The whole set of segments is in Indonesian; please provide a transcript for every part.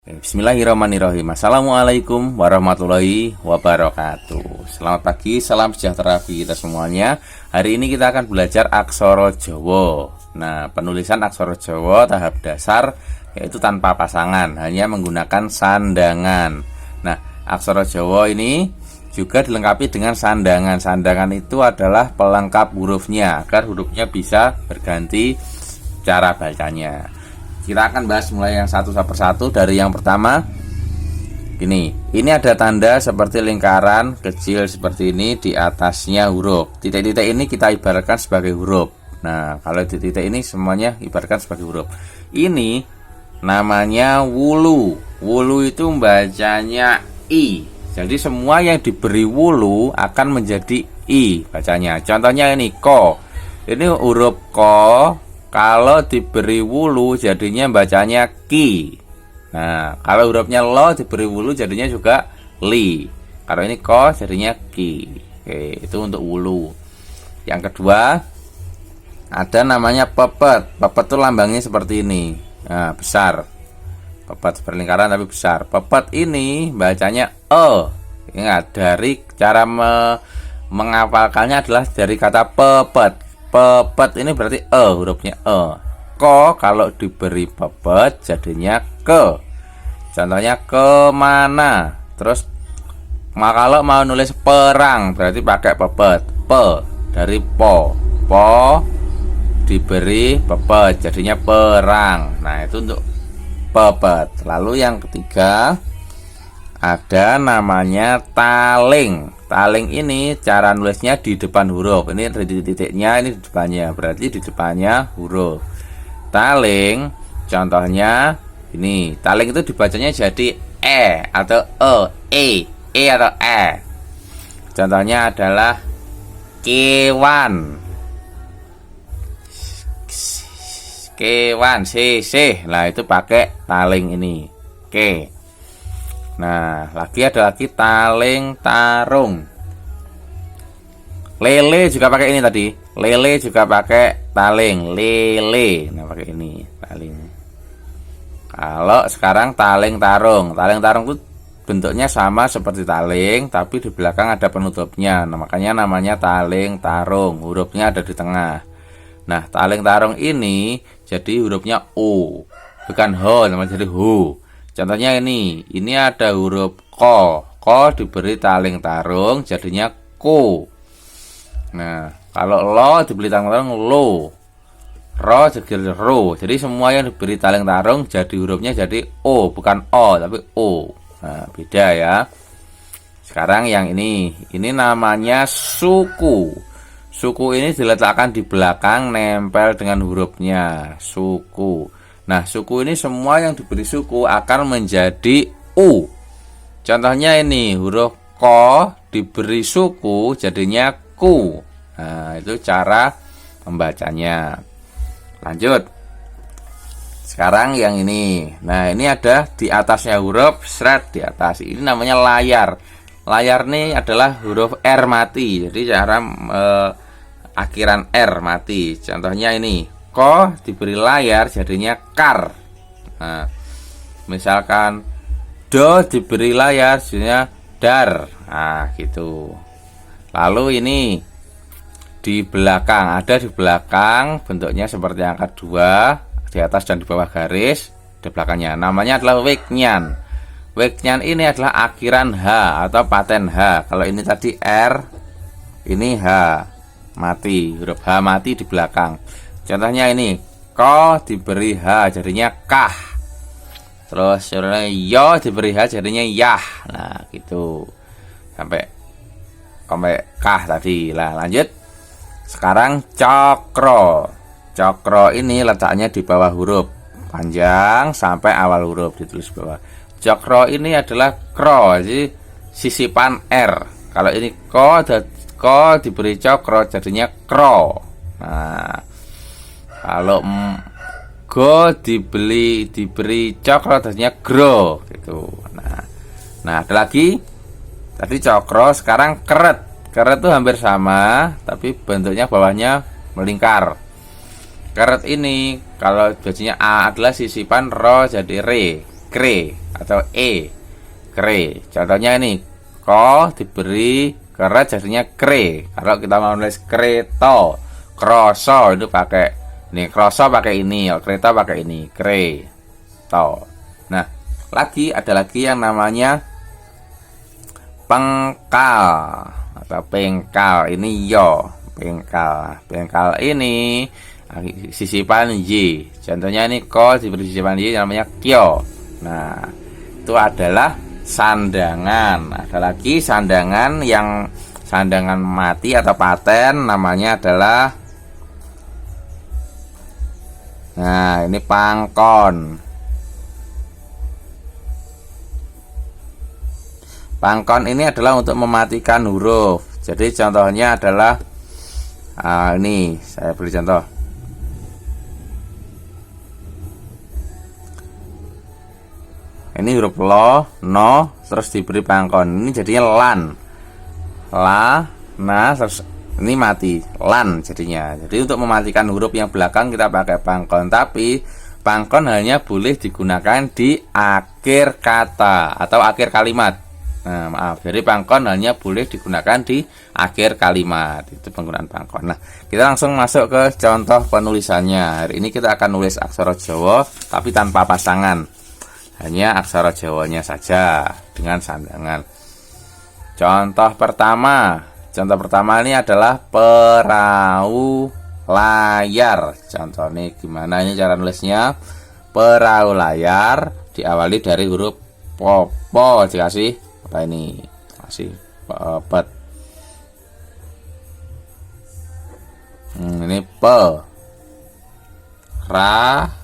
Bismillahirrahmanirrahim. Assalamualaikum warahmatullahi wabarakatuh. Selamat pagi, salam sejahtera bagi kita semuanya. Hari ini kita akan belajar aksara Jawa. Nah, penulisan aksara Jawa tahap dasar yaitu tanpa pasangan, hanya menggunakan sandangan. Nah, aksara Jawa ini juga dilengkapi dengan sandangan. Sandangan itu adalah pelengkap hurufnya agar hurufnya bisa berganti cara bacanya. Kita akan bahas mulai yang satu persatu. Dari yang pertama, ini ada tanda seperti lingkaran kecil seperti ini, di atasnya huruf. Titik-titik ini kita ibaratkan sebagai huruf. Nah, kalau titik-titik ini semuanya ibaratkan sebagai huruf. Ini namanya wulu. Wulu itu bacanya i. Jadi semua yang diberi wulu akan menjadi i bacanya. Contohnya ini ko. Ini huruf ko. Kalau diberi wulu jadinya bacanya ki. Nah, kalau hurufnya lo diberi wulu jadinya juga li. Kalau ini ko jadinya ki. Oke, itu untuk wulu. Yang kedua, ada namanya pepet. Pepet itu lambangnya seperti ini. Nah, besar. Pepet berlingkaran tapi besar. Pepet ini bacanya e. Ingat, dari cara menghafalkannya adalah dari kata pepet. Pepet ini berarti hurufnya e. Ko kalau diberi pepet jadinya ke. Contohnya kemana. Terus kalau mau nulis perang berarti pakai pepet. Pe dari po. Po diberi pepet jadinya perang. Nah, itu untuk pepet. Lalu yang ketiga ada namanya taling. Taling ini cara nulisnya di depan huruf. Ini titiknya ini di depannya, berarti di depannya huruf. Taling contohnya ini. Taling itu dibacanya jadi e atau e atau e. Contohnya adalah kewan. Kewan Nah, itu pakai taling ini. Ke. Nah, ada lagi taling tarung. Lele juga pakai ini tadi. Lele juga pakai taling. Lele. Nah, pakai ini taling. Kalau sekarang taling tarung. Taling tarung itu bentuknya sama seperti taling, tapi di belakang ada penutupnya. Nah, makanya namanya taling tarung. Hurufnya ada di tengah. Nah, taling tarung ini jadi hurufnya o, bukan ho, namanya jadi hu. Contohnya ini ada huruf ko. Ko diberi taling tarung jadinya ko. Nah, kalau lo diberi taling tarung lo. Ro jadi ro. Jadi semua yang diberi taling tarung jadi hurufnya jadi o, bukan o tapi o. Nah, beda ya. Sekarang yang ini namanya suku. Suku ini diletakkan di belakang nempel dengan hurufnya. Suku. Nah, suku ini semua yang diberi suku akan menjadi u. Contohnya ini huruf ko diberi suku jadinya ku. Nah, itu cara membacanya. Lanjut. Sekarang yang ini. Nah, ini ada di atasnya huruf seret di atas. Ini namanya layar. Layar ini adalah huruf R mati. Jadi cara akhiran R mati. Contohnya ini. Ko diberi layar jadinya kar. Nah, misalkan do diberi layar jadinya dar. Nah, gitu. Lalu ini di belakang, ada di belakang bentuknya seperti angka 2, di atas dan di bawah garis, di belakangnya. Namanya adalah weknyan. Weknyan ini adalah akhiran H atau paten H. Kalau ini tadi R, ini H mati, huruf H mati di belakang. Contohnya ini, ko diberi H jadinya kah. Terus yo diberi H jadinya yah. Nah, gitu. Sampai kah tadi. Lah, lanjut. Sekarang cokro. Cokro ini letaknya di bawah huruf panjang sampai awal huruf ditulis bawah. Cokro ini adalah kro, jadi sisipan R. Kalau ini ko diberi cokro jadinya kro. Nah, kalau go diberi cokro jadinya gro gitu. Nah, ada lagi tadi cokro, sekarang keret. Keret itu hampir sama, tapi bentuknya bawahnya melingkar. Keret ini kalau bacanya A adalah sisipan ro jadi re. kre atau kre. Contohnya ini ko diberi keret jadinya kre. Kalau kita mau nulis kereta, kroso itu pakai ini, kroso pakai ini, kereta pakai ini, kre-to. Nah, ada lagi yang namanya pengkal atau pengkal. Ini yo, pengkal. Pengkal ini sisipan y. Contohnya ini ko diberi sisipan y namanya kyo. Nah, itu adalah sandangan. Ada lagi sandangan yang sandangan mati atau paten, namanya adalah, nah ini pangkon. Pangkon ini adalah untuk mematikan huruf. Jadi contohnya adalah ini saya beri contoh. Ini huruf lo, no, terus diberi pangkon. Ini jadinya lan, la, na, terus ini mati, lan jadinya. Jadi untuk mematikan huruf yang belakang kita pakai pangkon. Tapi pangkon hanya boleh digunakan di akhir kata atau akhir kalimat. Nah, maaf, jadi pangkon hanya boleh digunakan di akhir kalimat. Itu penggunaan pangkon. Nah, kita langsung masuk ke contoh penulisannya. Hari ini kita akan nulis aksara Jawa tapi tanpa pasangan. Hanya aksara Jawanya saja dengan sandangan. Contoh pertama ini adalah perahu layar. Contoh ini gimana ini cara nulisnya? Perahu layar diawali dari huruf po, dikasih apa ini? Kasih pet. Ini pe. Ra.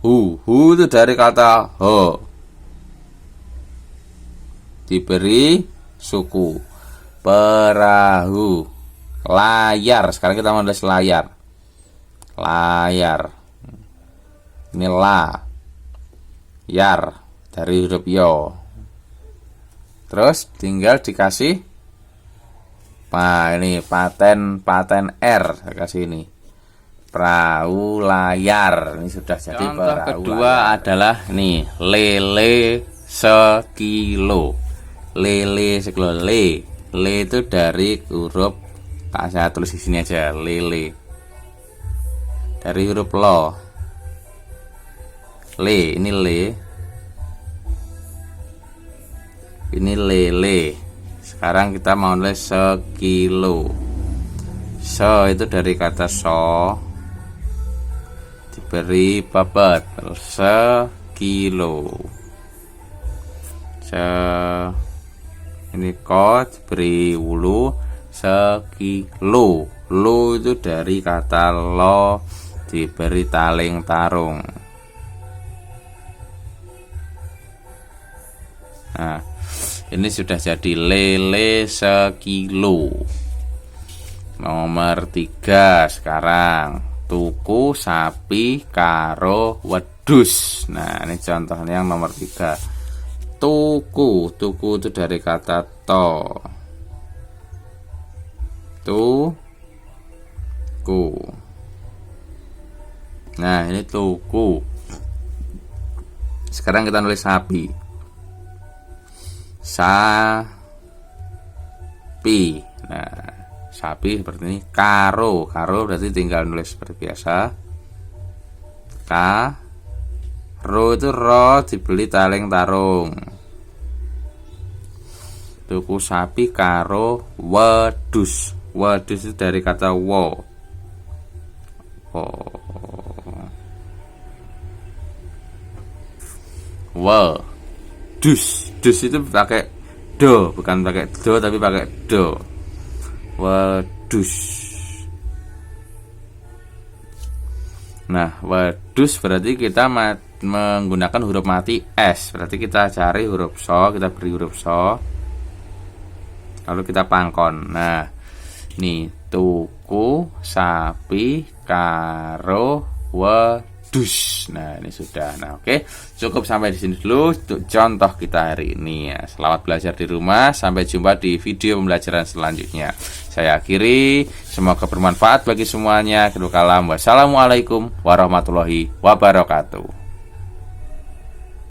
Hu itu dari kata ho, diberi suku. Perahu layar. Sekarang kita menulis layar. Ini la, yar dari huruf yo. Terus tinggal dikasih, nah ini paten R, saya kasih ini perahu layar. Ini sudah jadi contoh perahu kedua layar. Adalah nih lele sekilo. Lele sekilo. Le itu dari huruf, saya tulis di sini aja, lele. Dari huruf lo. Ini le. Ini lele. Sekarang kita mau nulis sekilo. So itu dari kata so diberi babat, sekilo. Ini ko diberi wulu, sekilo. Lo itu dari kata lo diberi taling tarung. Nah, ini sudah jadi lele sekilo. Nomor 3 sekarang, tuku sapi karo wedus. Nah, ini contohnya yang nomor 3. Tuku itu dari kata to. Tuku. Nah, ini tuku. Sekarang kita nulis sapi. Sapi. Nah, sapi seperti ini. Karo berarti tinggal nulis seperti biasa. Karo itu ro dibeli taling tarung. Tuku sapi karo wedus. Wedus itu dari kata wo. Dus itu pakai do, bukan pakai do tapi pakai do. Wedus. Nah, wedus berarti kita menggunakan huruf mati S. Berarti kita cari huruf so, kita beri huruf so, lalu kita pangkon. Nah, nih tuku sapi karo wedus. Nah, ini sudah. Nah, oke. Cukup sampai di sini dulu untuk contoh kita hari ini ya. Selamat belajar di rumah. Sampai jumpa di video pembelajaran selanjutnya. Saya akhiri, semoga bermanfaat bagi semuanya. Wassalamualaikum warahmatullahi wabarakatuh.